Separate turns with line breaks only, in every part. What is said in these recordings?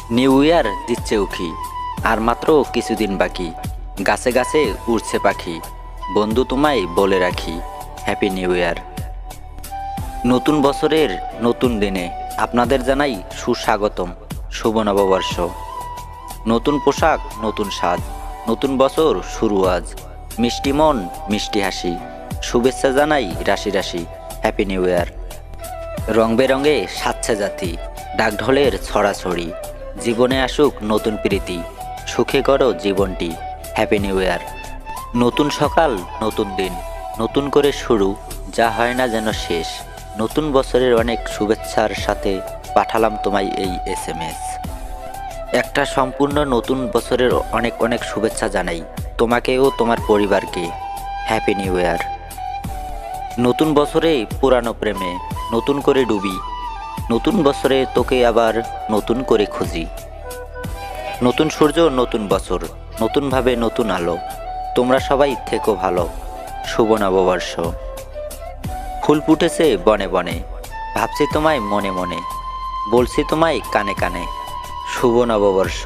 New year দিচ্ছে উখি, আর মাত্র কিছুদিন বাকি। গাছে গাছে উড়ছে পাখি, বন্ধু তোমায় বলে রাখি, হ্যাপি নিউ ইয়ার। নতুন বছরের নতুন দিনে আপনাদের জানাই সুস্বাগতম, শুভ নববর্ষ। নতুন পোশাক, নতুন স্বাদ, নতুন বছর শুরু আজ। মিষ্টি মন, মিষ্টি হাসি, শুভেচ্ছা জানাই রাশি রাশি, হ্যাপি নিউ ইয়ার। রং বেরঙে সাজছে জাতি, ডাকঢোলের ছড়াছড়ি, জীবনে আসুক নতুন প্রীতি, সুখে করো জীবনটি, হ্যাপি নিউ ইয়ার। নতুন সকাল, নতুন দিন, নতুন করে শুরু, যা হয় না যেন শেষ। নতুন বছরের অনেক শুভেচ্ছার সাথে পাঠালাম তোমায় এই SMS। একটা সম্পূর্ণ নতুন বছরের অনেক অনেক শুভেচ্ছা জানাই তোমাকে ও তোমার পরিবারকে, হ্যাপি নিউ ইয়ার। নতুন বছরে পুরানো প্রেমে নতুন করে ডুবি, নতুন বছরে তোকে আবার নতুন করে খুঁজি। নতুন সূর্য, নতুন বছর, নতুনভাবে নতুন আলো, তোমরা সবাই থেকো ভালো, শুভ নববর্ষ। ফুল ফুটেছে বনে বনে, ভাবছি তোমায় মনে মনে, বলছি তোমায় কানে কানে, শুভ নববর্ষ।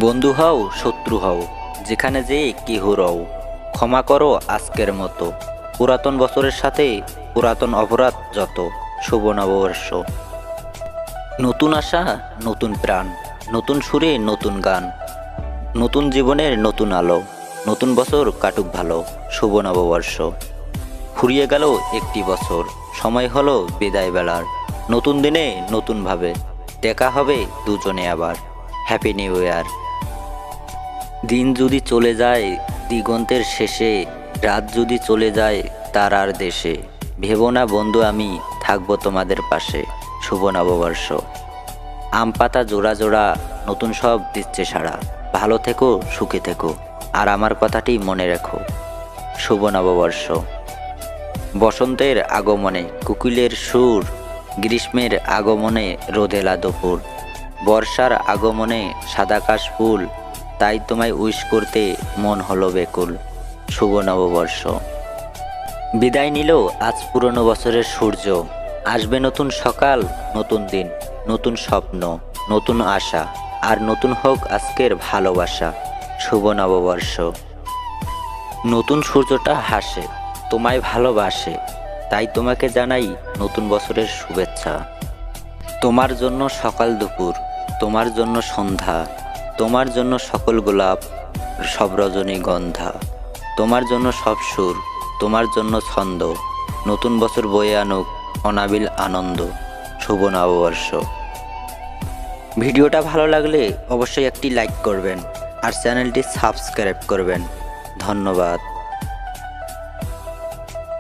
বন্ধু হও, শত্রু হও, যেখানে যে কেহ রও, ক্ষমা করো আজকের মতো, পুরাতন বছরের সাথে পুরাতন অপরাধ যত, শুভ নববর্ষ। নতুন আশা, নতুন প্রাণ, নতুন সুরে নতুন গান, নতুন জীবনের নতুন আলো, নতুন বছর কাটুক ভালো, শুভ নববর্ষ। ফুরিয়ে গেল একটি বছর, সময় হলো বিদায় বেলার, নতুন দিনে নতুনভাবে দেখা হবে দুজনে আবার, হ্যাপি নিউ ইয়ার। দিন যদি চলে যায় দিগন্তের শেষে, রাত যদি চলে যায় তারার দেশে, ভেবো না বন্ধু আমি থাকবো তোমাদের পাশে, শুভ নববর্ষ। আম পাতা জোড়া জোড়া, নতুন সব দিচ্ছে সাড়া, ভালো থেকো সুখে থেকো, আর আমার কথাটি মনে রেখো, শুভ নববর্ষ। বসন্তের আগমনে কোকিলের সুর, গ্রীষ্মের আগমনে রোদেলা দুপুর, বর্ষার আগমনে সাদা কাশ ফুল, তাই তোমায় উইশ করতে মন হলো বেকুল, শুভ নববর্ষ। বিদায় নিল আজ পুরনো বছরের সূর্য, আসবে নতুন সকাল, নতুন দিন, নতুন স্বপ্ন, নতুন আশা, আর নতুন হোক আজকের ভালোবাসা, শুভ নববর্ষ। নতুন সূর্যটা হাসে, তোমায় ভালোবাসে, তাই তোমাকে জানাই নতুন বছরের শুভেচ্ছা। তোমার জন্য সকাল দুপুর, তোমার জন্য সন্ধ্যা, তোমার জন্য সকল গোলাপ, সব রজনীগন্ধা, তোমার জন্য সব সুর, তোমার জন্য ছন্দ, নতুন বছর বয়ে আনুক অনাবিল আনন্দ, শুভ নববর্ষ। ভিডিওটা ভালো লাগলে অবশ্যই একটি লাইক করবেন আর চ্যানেলটি সাবস্ক্রাইব করবেন। ধন্যবাদ।